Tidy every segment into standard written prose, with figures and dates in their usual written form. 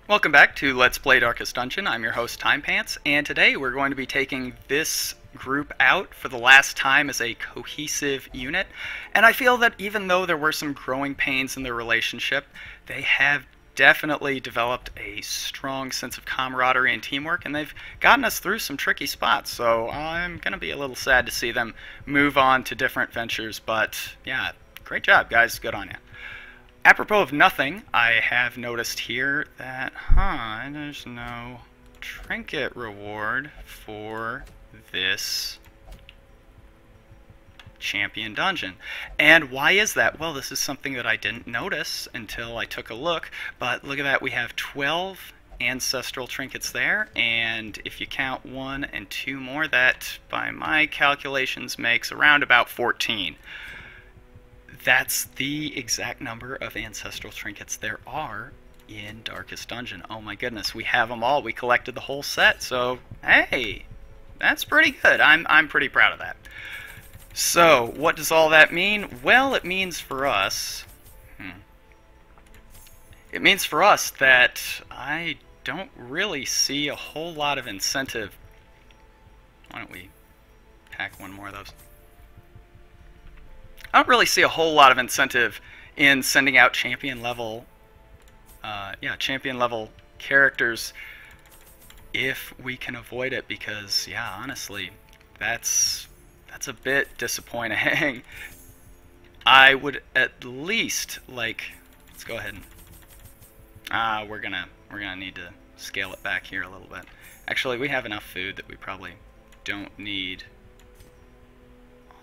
Welcome back to Let's Play Darkest Dungeon. I'm your host, Timepants, and today we're going to be taking this group out for the last time as a cohesive unit. And I feel that even though there were some growing pains in their relationship, they have definitely developed a strong sense of camaraderie and teamwork, and they've gotten us through some tricky spots. So I'm going to be a little sad to see them move on to different ventures, but yeah, great job, guys. Good on you. Apropos of nothing, I have noticed here that, there's no trinket reward for this champion dungeon. And why is that? Well, this is something that I didn't notice until I took a look, but look at that, we have 12 ancestral trinkets there, and if you count 1 and 2 more, that, by my calculations, makes around about 14. That's the exact number of ancestral trinkets there are in Darkest Dungeon. Oh my goodness, we have them all. We collected the whole set, so hey, that's pretty good. I'm pretty proud of that. So, what does all that mean? Well, it means for us... It means for us that I don't really see a whole lot of incentive. Why don't we pack one more of those? I don't really see a whole lot of incentive in sending out champion level characters if we can avoid it, because yeah, honestly, that's a bit disappointing. I would at least like, let's go ahead and we're gonna need to scale it back here a little bit. Actually, we have enough food that we probably don't need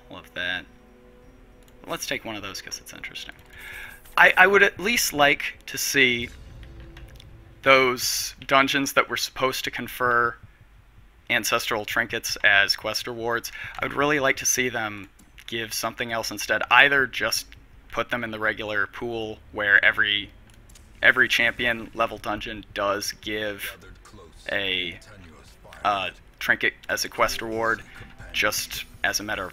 all of that. Let's take one of those because it's interesting. I would at least like to see those dungeons that were supposed to confer ancestral trinkets as quest rewards. I would really like to see them give something else instead. Either just put them in the regular pool where every champion level dungeon does give a trinket as a quest reward, just as a matter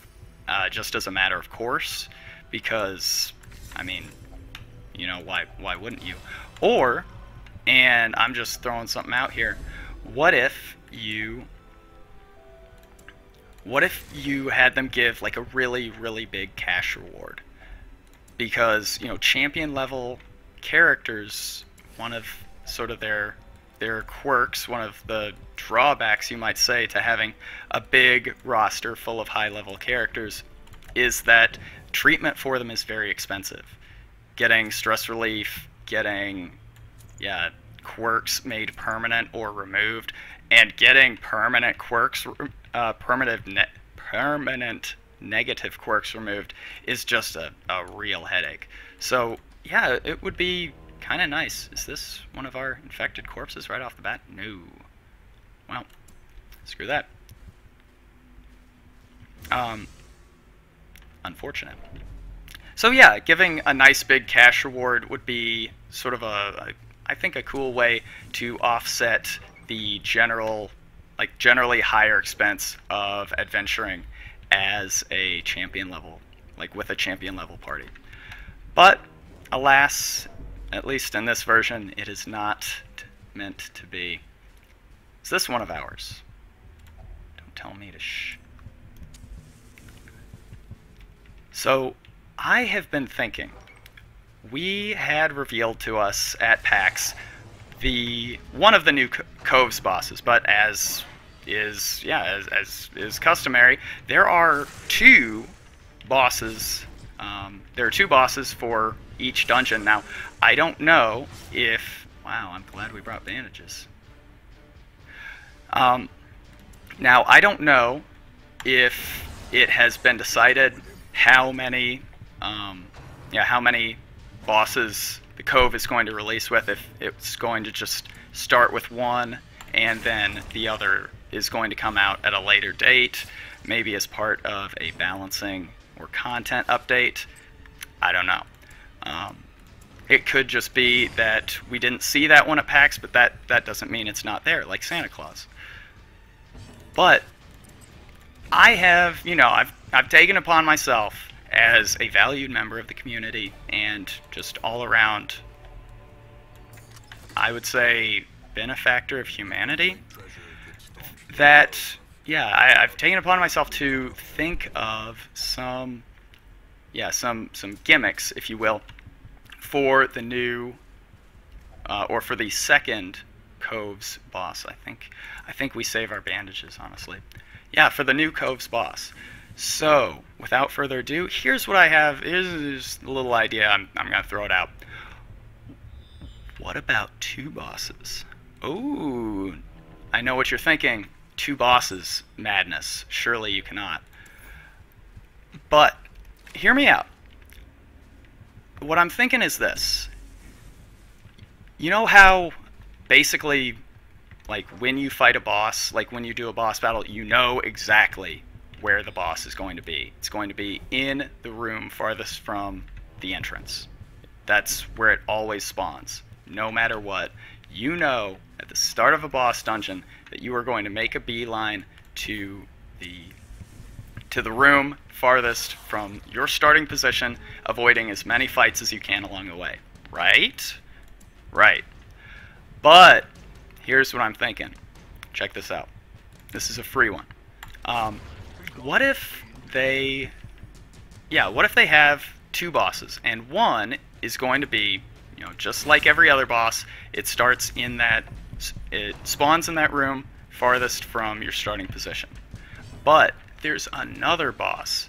of course. Because, I mean, you know, why wouldn't you? Or, and I'm just throwing something out here, what if you had them give like a really, really big cash reward? Because, you know, champion level characters, one of sort of their quirks, one of the drawbacks, you might say, to having a big roster full of high level characters is that treatment for them is very expensive. Getting stress relief, getting quirks made permanent or removed, and getting permanent quirks, permanent negative quirks removed is just a real headache. So yeah, it would be kind of nice. Is this one of our infected corpses right off the bat? No. Well, screw that. Unfortunate. So yeah, giving a nice big cash reward would be sort of I think a cool way to offset the generally higher expense of adventuring as a champion level, like with a champion level party. But alas, at least in this version, it is not meant to be. Is this one of ours? Don't tell me to shh. So, I have been thinking, we had revealed to us at PAX one of the new Cove's bosses, but as is customary, there are 2 bosses. There are 2 bosses for each dungeon. Now, I don't know if... Wow, I'm glad we brought bandages. Now, I don't know if it has been decided how many bosses the Cove is going to release with, if it's going to just start with one and then the other is going to come out at a later date, maybe as part of a balancing or content update. I don't know. It could just be that we didn't see that one at PAX, but that doesn't mean it's not there, like Santa Claus. But I have, you know, I've taken upon myself as a valued member of the community and just all around I would say, benefactor of humanity, that, yeah, I've taken upon myself to think of some, yeah, some gimmicks, if you will, for the new, or for the second Cove's boss. I think we save our bandages, honestly. Yeah, for the new Cove's boss. So, without further ado, here's what I have. Here's a little idea. I'm going to throw it out. What about two bosses? Ooh, I know what you're thinking. Two bosses, madness. Surely you cannot. But, hear me out. What I'm thinking is this. You know how, basically, like when you fight a boss, like when you do a boss battle, you know exactly where the boss is going to be. It's going to be in the room farthest from the entrance. That's where it always spawns. No matter what, you know at the start of a boss dungeon that you are going to make a beeline to the room farthest from your starting position, avoiding as many fights as you can along the way. Right? Right. But here's what I'm thinking. Check this out. This is a free one. What if they have two bosses, and one is going to be, you know, just like every other boss, it spawns in that room farthest from your starting position. But there's another boss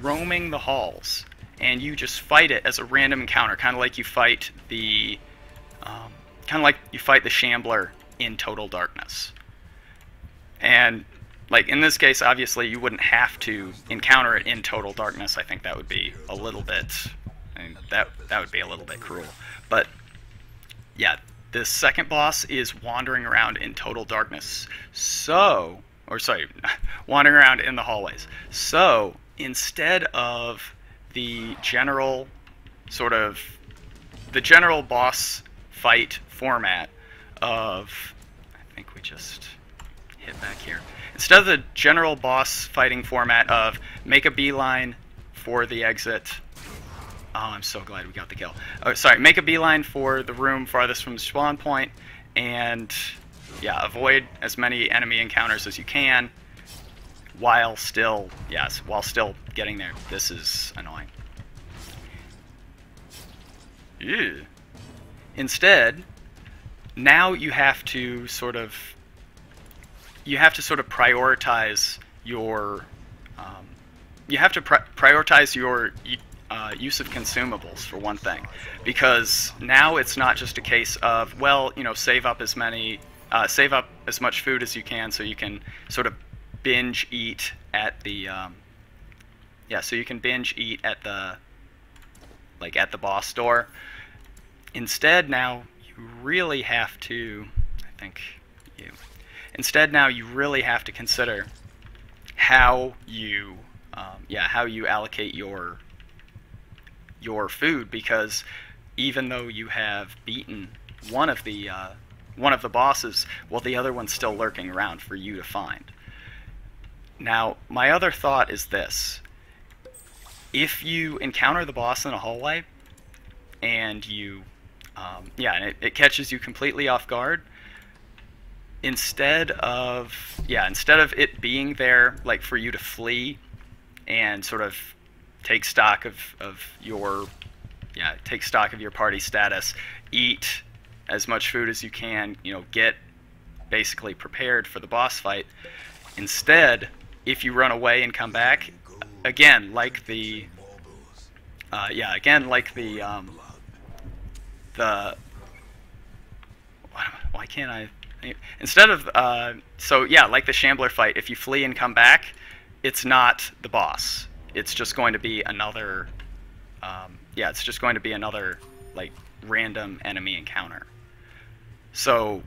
roaming the halls, and you just fight it as a random encounter, kind of like you fight the Shambler in Total Darkness. And like in this case, obviously you wouldn't have to encounter it in Total Darkness. I think that would be a little bit, that would be a little bit cruel. But yeah, this second boss is wandering around in Total Darkness. So, wandering around in the hallways. So instead of the general boss fight format of, I think we just hit back here. Instead of the general boss fighting format of make a beeline for the exit. Oh, I'm so glad we got the kill. Oh, sorry, make a beeline for the room farthest from the spawn point, and yeah, avoid as many enemy encounters as you can while still getting there. This is annoying. Ew. Instead, now you have to sort of prioritize your use of consumables, for one thing, because now it's not just a case of, well, you know, save up as much food as you can so you can sort of binge eat at the boss door. Instead, now you really have to, consider how you allocate your food, because even though you have beaten one of the bosses, well, the other one's still lurking around for you to find. Now, my other thought is this: if you encounter the boss in a hallway and it catches you completely off guard, instead of it being there like for you to flee and sort of take stock of your party status, eat as much food as you can, you know, get basically prepared for the boss fight. Instead, if you run away and come back, again, like the why can't I? Instead of like the Shambler fight, if you flee and come back, it's not the boss. It's just going to be another. It's just going to be another like random enemy encounter. So,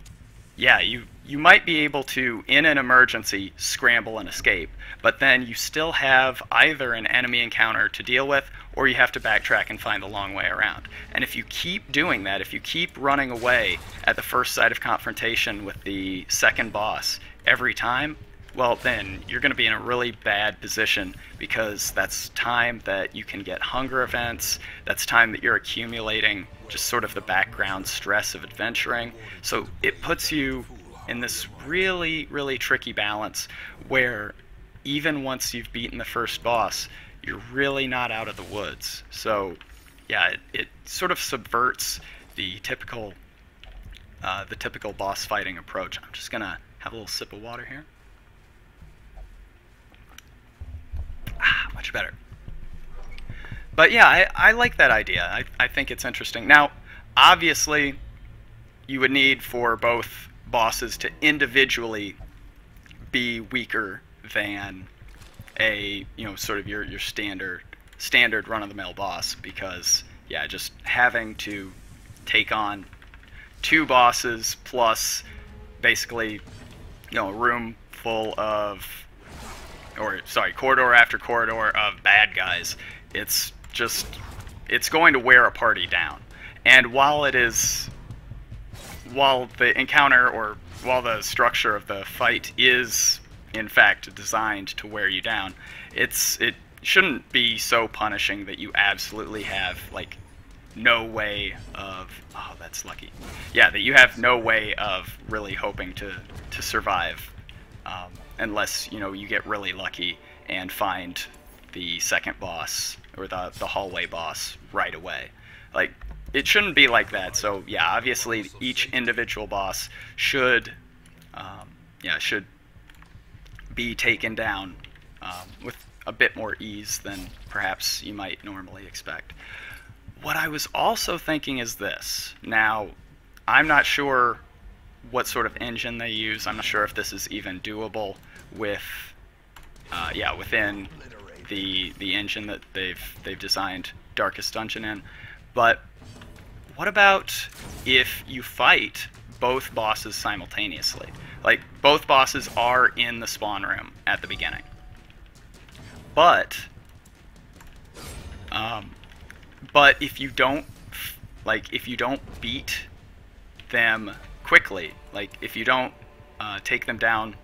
yeah, you might be able to, in an emergency, scramble and escape, but then you still have either an enemy encounter to deal with, or you have to backtrack and find the long way around. And if you keep doing that, if you keep running away at the first sight of confrontation with the second boss every time, well, then you're going to be in a really bad position, because that's time that you can get hunger events, that's time that you're accumulating just sort of the background stress of adventuring. So it puts you in this really, really tricky balance where even once you've beaten the first boss, you're really not out of the woods. So yeah, it sort of subverts the typical boss fighting approach. I'm just gonna have a little sip of water here. Much better. But yeah, I like that idea. I think it's interesting. Now, obviously, you would need for both bosses to individually be weaker than a, sort of your standard run-of-the-mill boss, because yeah, just having to take on two bosses plus basically a room full of, corridor after corridor of bad guys, it's going to wear a party down. And while the encounter, or while the structure of the fight is in fact designed to wear you down, it shouldn't be so punishing that you absolutely have like no way of, oh, that's lucky. Yeah, that you have no way of really hoping to survive, unless you get really lucky and find the second boss or the hallway boss right away. Like, it shouldn't be like that. So yeah, obviously each individual boss should be taken down with a bit more ease than perhaps you might normally expect. What I was also thinking is this. Now, I'm not sure what sort of engine they use. I'm not sure if this is even doable with, within the engine that they've designed Darkest Dungeon in. But what about if you fight both bosses simultaneously? Like, both bosses are in the spawn room at the beginning, but if you don't beat them quickly, like if you don't take them down,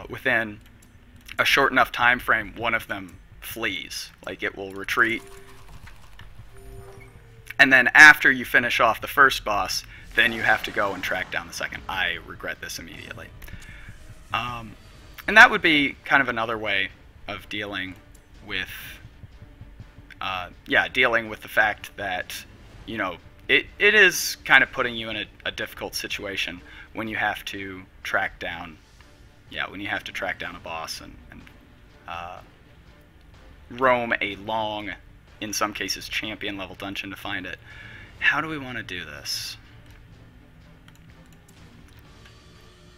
within a short enough time frame, one of them flees. Like, it will retreat, and then after you finish off the first boss, then you have to go and track down the second. I regret this immediately. And that would be kind of another way of dealing with the fact that it is kind of putting you in a difficult situation when you have to track down a boss and roam a long, in some cases champion level dungeon to find it. How do we want to do this?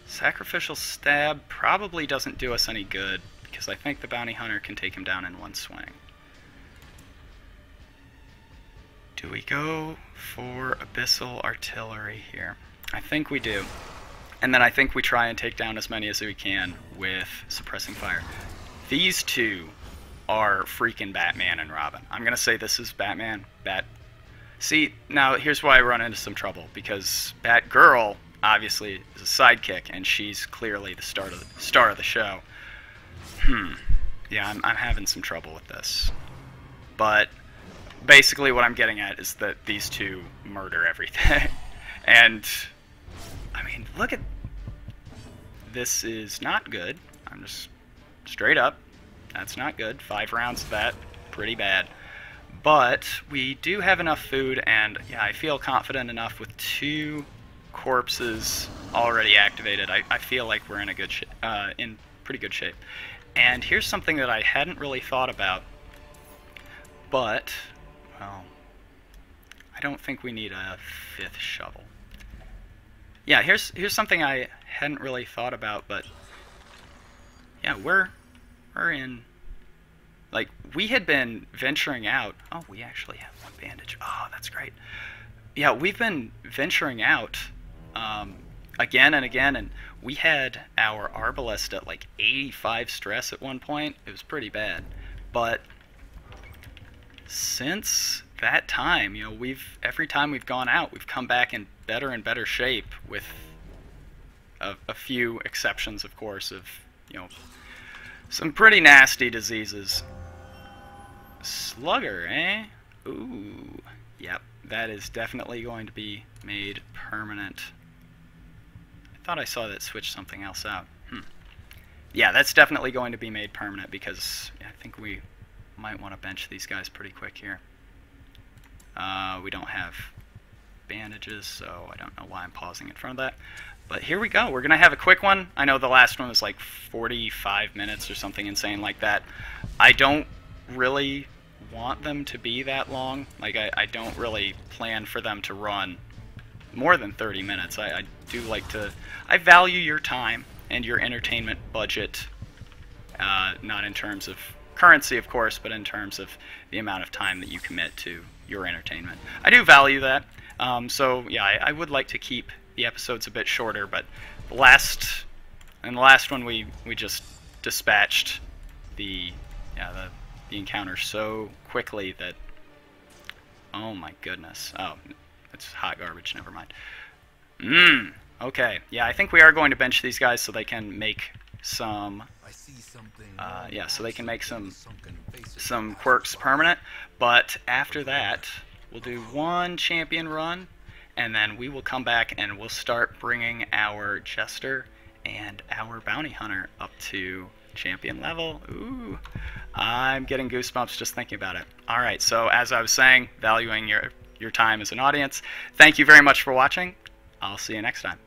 Sacrificial stab probably doesn't do us any good, because I think the bounty hunter can take him down in one swing. Do we go for abyssal artillery here? I think we do. And then I think we try and take down as many as we can with suppressing fire. These two are freaking Batman and Robin. I'm going to say this is Batman. See, now here's why I run into some trouble, because Batgirl obviously is a sidekick, and she's clearly the star of the show. Yeah, I'm having some trouble with this. But basically what I'm getting at is that these two murder everything. And, I mean, look at... This is not good. I'm just straight up. That's not good. 5 rounds of that. Pretty bad. But we do have enough food, and yeah, I feel confident enough with 2 corpses already activated. I feel like we're in a good in pretty good shape. And here's something that I hadn't really thought about, but well, I don't think we need a 5th shovel. Yeah, here's something I hadn't really thought about, but yeah, we're in, like, we had been venturing out. Oh, we actually have 1 bandage. Oh, that's great. Yeah, we've been venturing out again and again, and we had our arbalest at like 85 stress at one point. It was pretty bad. But since that time, every time we've gone out, we've come back in better and better shape with a few exceptions, of course, of, you know, some pretty nasty diseases. Slugger, eh? Ooh, yep, that is definitely going to be made permanent. I thought I saw that switch something else out. Yeah, that's definitely going to be made permanent because I think we might want to bench these guys pretty quick here. We don't have bandages, so I don't know why I'm pausing in front of that. But here we go. We're going to have a quick one. I know the last one was like 45 minutes or something insane like that. I don't really want them to be that long. Like, I don't really plan for them to run more than 30 minutes. I do like to... I value your time and your entertainment budget, not in terms of currency, of course, but in terms of the amount of time that you commit to your entertainment. I do value that. So, yeah, I would like to keep the episodes a bit shorter, but the last one we just dispatched the encounter so quickly that, oh my goodness. Oh, it's hot garbage, never mind. Okay, yeah, I think we are going to bench these guys so they can make some, so they can make some quirks permanent, but after that, we'll do one champion run, and then we will come back and we'll start bringing our Jester and our Bounty Hunter up to champion level. Ooh, I'm getting goosebumps just thinking about it. Alright, so as I was saying, valuing your time as an audience, thank you very much for watching. I'll see you next time.